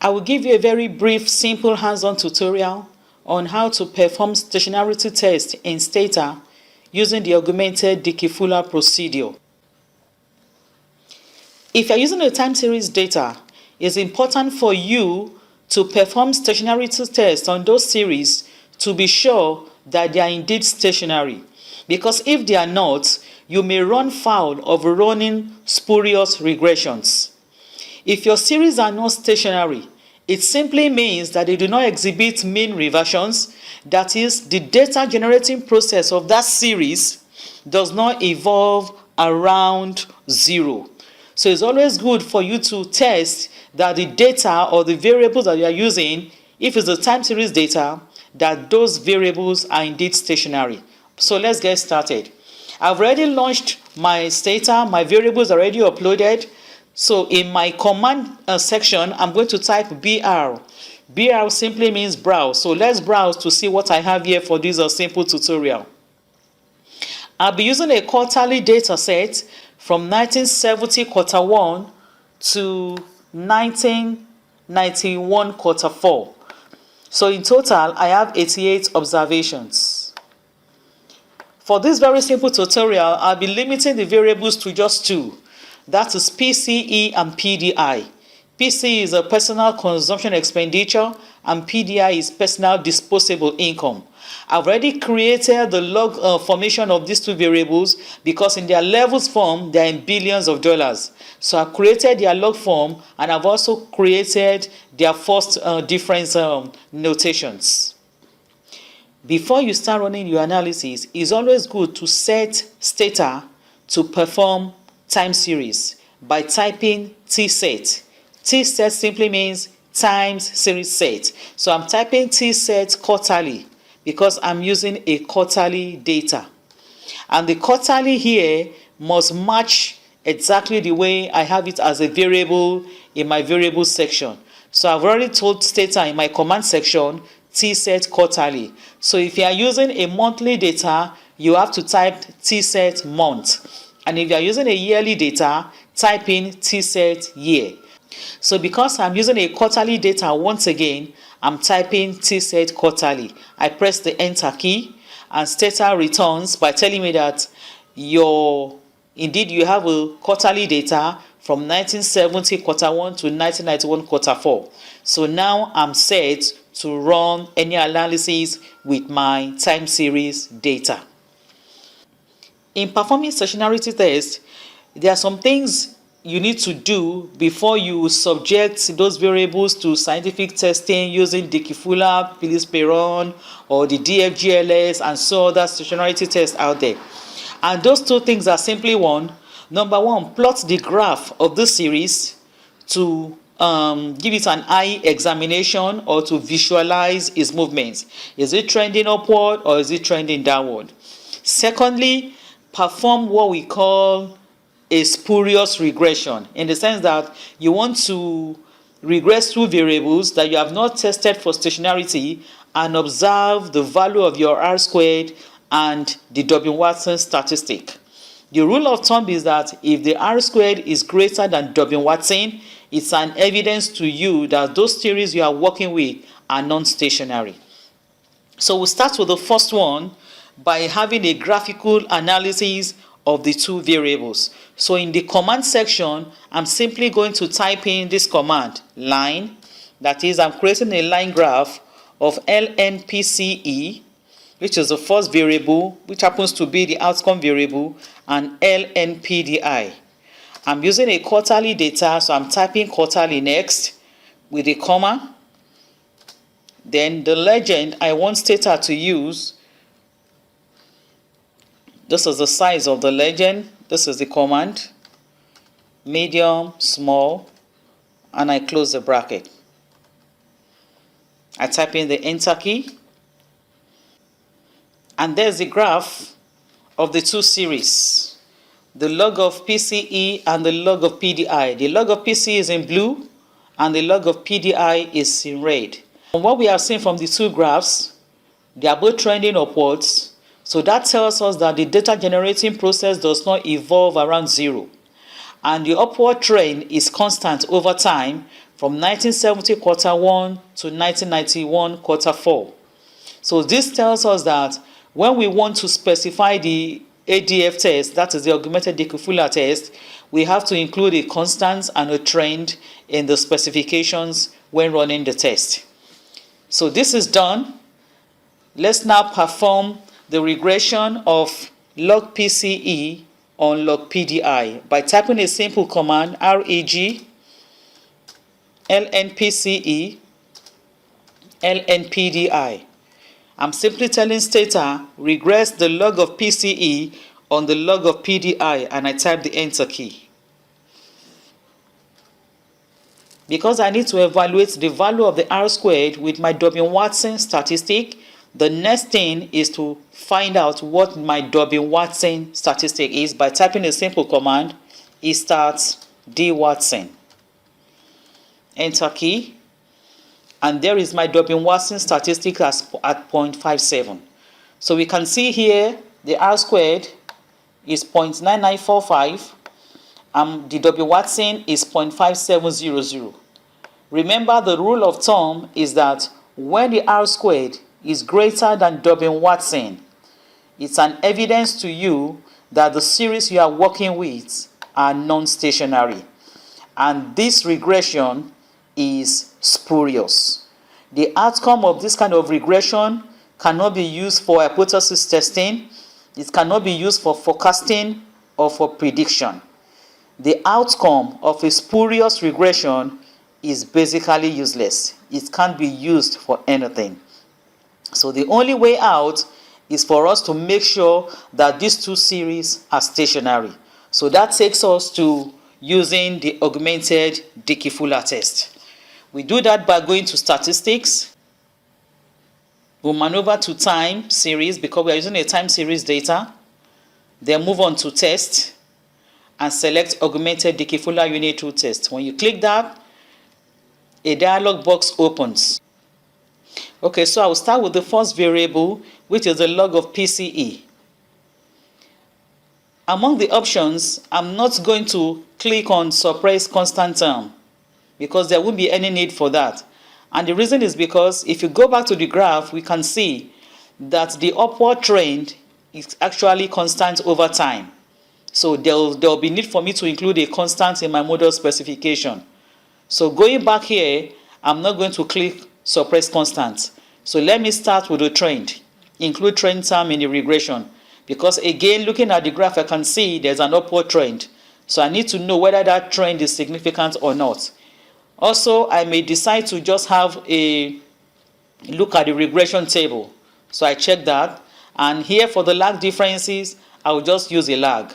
I will give you a very brief, simple hands-on tutorial on how to perform stationarity test in Stata using the augmented Dickey-Fuller procedure. If you're using a time series data, it's important for you to perform stationarity tests on those series to be sure that they are indeed stationary. Because if they are not, you may run foul of running spurious regressions. If your series are not stationary, it simply means that they do not exhibit mean reversions. That is, the data generating process of that series does not evolve around zero. So it's always good for you to test that the data or the variables that you are using, if it's a time series data, that those variables are indeed stationary. So let's get started. I've already launched my Stata, my variables are already uploaded. So in my command section, I'm going to type BR. BR simply means browse. So let's browse to see what I have here for this simple tutorial. I'll be using a quarterly data set from 1970 quarter 1 to 1991 quarter 4. So in total, I have 88 observations. For this very simple tutorial, I'll be limiting the variables to just two. That is PCE and PDI. PCE is a personal consumption expenditure and PDI is personal disposable income. I've already created the log formation of these two variables because in their levels form, they're in billions of dollars. So I've created their log form and I've also created their first difference notations. Before you start running your analysis, it's always good to set Stata to perform time series by typing tsset. Tsset simply means times series set. So I'm typing tsset quarterly because I'm using a quarterly data. And the quarterly here must match exactly the way I have it as a variable in my variable section. So I've already told Stata in my command section tsset quarterly. So if you are using a monthly data, you have to type tsset month. And if you are using a yearly data, type in tsset year. So because I'm using a quarterly data once again, I'm typing tsset quarterly. I press the enter key and Stata returns by telling me that indeed you have a quarterly data from 1970 quarter 1 to 1991 quarter 4. So now I'm set to run any analysis with my time series data. In performing stationarity tests, there are some things you need to do before you subject those variables to scientific testing using Dickey-Fuller, Phillips-Perron, or the DFGLS and so other stationarity tests out there. And those two things are simply one. Number one, plot the graph of the series to give it an eye examination or to visualize its movements. Is it trending upward or is it trending downward? Secondly, perform what we call a spurious regression, in the sense that you want to regress through variables that you have not tested for stationarity and observe the value of your R squared and the W-Watson statistic. The rule of thumb is that if the R squared is greater than W-Watson, it's an evidence to you that those theories you are working with are non-stationary. So we'll start with the first one by having a graphical analysis of the two variables. So in the command section, I'm simply going to type in this command, line. That is, I'm creating a line graph of lnPCE, which is the first variable, which happens to be the outcome variable, and lnPDI. I'm using a quarterly data, so I'm typing quarterly next with a comma. Then the legend I want Stata to use, this is the size of the legend, this is the command, medium, small, and I close the bracket. I type in the enter key, and there's the graph of the two series, the log of PCE and the log of PDI. The log of PCE is in blue, and the log of PDI is in red. From what we have seen from the two graphs, they are both trending upwards. So that tells us that the data generating process does not evolve around zero. And the upward trend is constant over time from 1970 quarter 1 to 1991 quarter 4. So this tells us that when we want to specify the ADF test, that is the Augmented Dickey-Fuller test, we have to include a constant and a trend in the specifications when running the test. So this is done. Let's now perform the regression of log PCE on log PDI by typing a simple command reg lnpce lnpdi. I'm simply telling Stata regress the log of PCE on the log of PDI, and I type the enter key. Because I need to evaluate the value of the R squared with my Watson statistic, the next thing is to find out what my Watson statistic is by typing a simple command, start dwatson. Enter key. And there is my Watson statistic at 0.57. So we can see here the R squared is 0.9945 and the Watson is 0.5700. Remember, the rule of thumb is that when the R squared is greater than Watson, it's an evidence to you that the series you are working with are non-stationary. And this regression is spurious. The outcome of this kind of regression cannot be used for hypothesis testing. It cannot be used for forecasting or for prediction. The outcome of a spurious regression is basically useless. It can't be used for anything. So the only way out is for us to make sure that these two series are stationary. So that takes us to using the Augmented Dickey-Fuller test. We do that by going to statistics. We'll maneuver to time series because we are using a time series data. Then move on to test and select Augmented Dickey-Fuller unit root test. When you click that, a dialog box opens. Okay, so I will start with the first variable, which is the log of PCE. Among the options, I'm not going to click on suppress constant term because there won't be any need for that. And the reason is because if you go back to the graph, we can see that the upward trend is actually constant over time. So there'll be need for me to include a constant in my model specification. So going back here, I'm not going to click suppress constant. So let me start with the trend. Include trend term in the regression. Because again, looking at the graph, I can see there's an upward trend. So I need to know whether that trend is significant or not. Also, I may decide to just have a look at the regression table. So I check that. And here for the lag differences, I will just use a lag.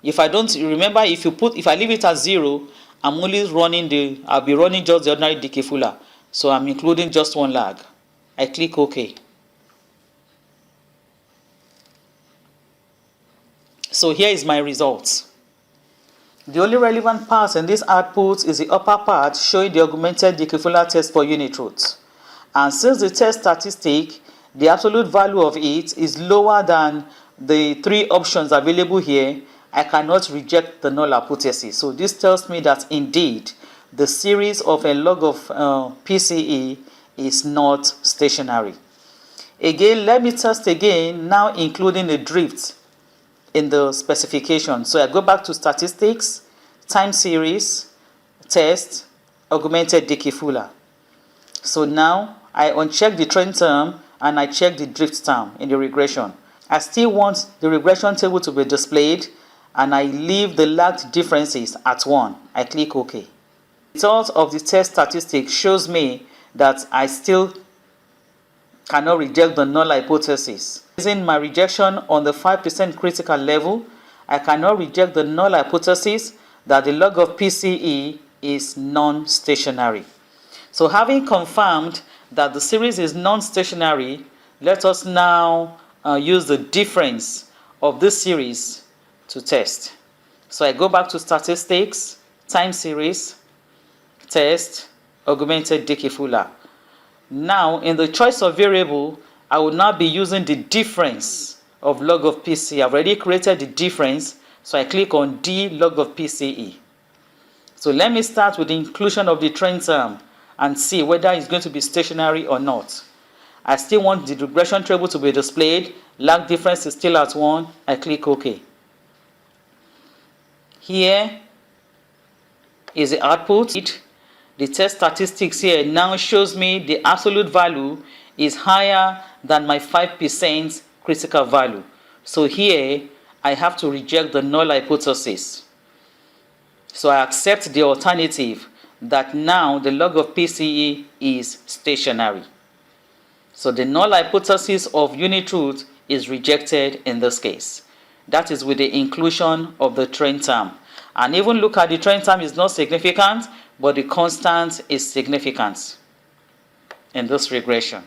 If I don't remember, if I leave it at 0, I'll be running just the ordinary Dickey-Fuller. So I'm including just one lag. I click OK. So here is my results. The only relevant part in this output is the upper part showing the Augmented Dickey-Fuller test for unit roots. And since the test statistic, the absolute value of it is lower than the three options available here, I cannot reject the null hypothesis. So this tells me that indeed the series of a log of PCE is not stationary. Again, let me test again, now including the drift in the specification. So I go back to statistics, time series, test, Augmented Dickey-Fuller. So now I uncheck the trend term and I check the drift term in the regression. I still want the regression table to be displayed and I leave the lagged differences at 1. I click OK. The result of the test statistic shows me that I still cannot reject the null hypothesis. Using my rejection on the 5% critical level, I cannot reject the null hypothesis that the log of PCE is non-stationary. So having confirmed that the series is non-stationary, let us now use the difference of this series to test. So I go back to statistics, time series, test, Augmented Dickey-Fuller. Now in the choice of variable, I will now be using the difference of log of PCE. I've already created the difference, so I click on D log of PCE. So let me start with the inclusion of the trend term and see whether it's going to be stationary or not. I still want the regression table to be displayed. Lag difference is still at 1. I click OK. Here is the output. The test statistics here now shows me the absolute value is higher than my 5% critical value. So here I have to reject the null hypothesis. So I accept the alternative that now the log of PCE is stationary. So the null hypothesis of unit root is rejected in this case. That is with the inclusion of the trend term. And even look at the trend term is not significant, but the constant is significant in this regression.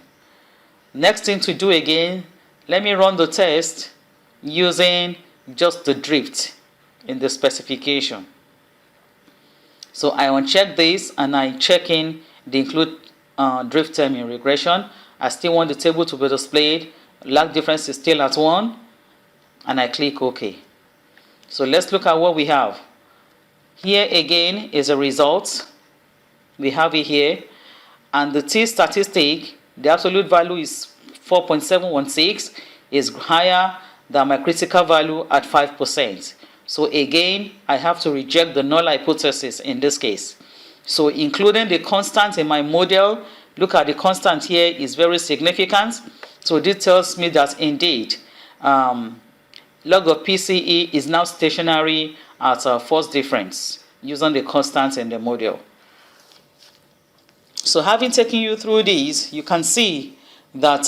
Next thing to do again, let me run the test using just the drift in the specification. So I uncheck this and I check in the include drift term in regression. I still want the table to be displayed. Lag difference is still at 1 and I click OK. So let's look at what we have. Here again is a result. We have it here, and the t statistic, the absolute value is 4.716, is higher than my critical value at 5%. So again, I have to reject the null hypothesis in this case. So including the constant in my model, look at the constant here is very significant. So this tells me that indeed log of PCE is now stationary at a force difference using the constant in the model. So having taken you through these, you can see that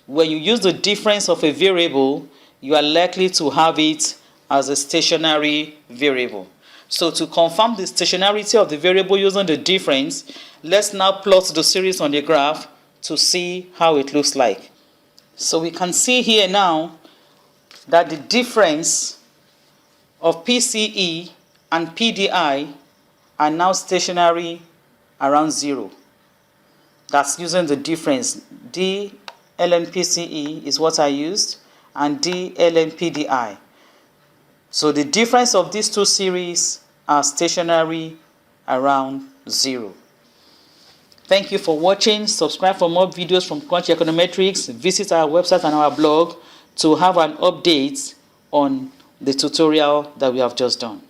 when you use the difference of a variable, you are likely to have it as a stationary variable. So to confirm the stationarity of the variable using the difference, let's now plot the series on the graph to see how it looks like. So we can see here now that the difference of PCE and PDI are now stationary around 0. That's using the difference. D ln PCE is what I used, and D ln PDI. So the difference of these two series are stationary around 0. Thank you for watching. Subscribe for more videos from CrunchEconometrix. Visit our website and our blog to have an update on the tutorial that we have just done.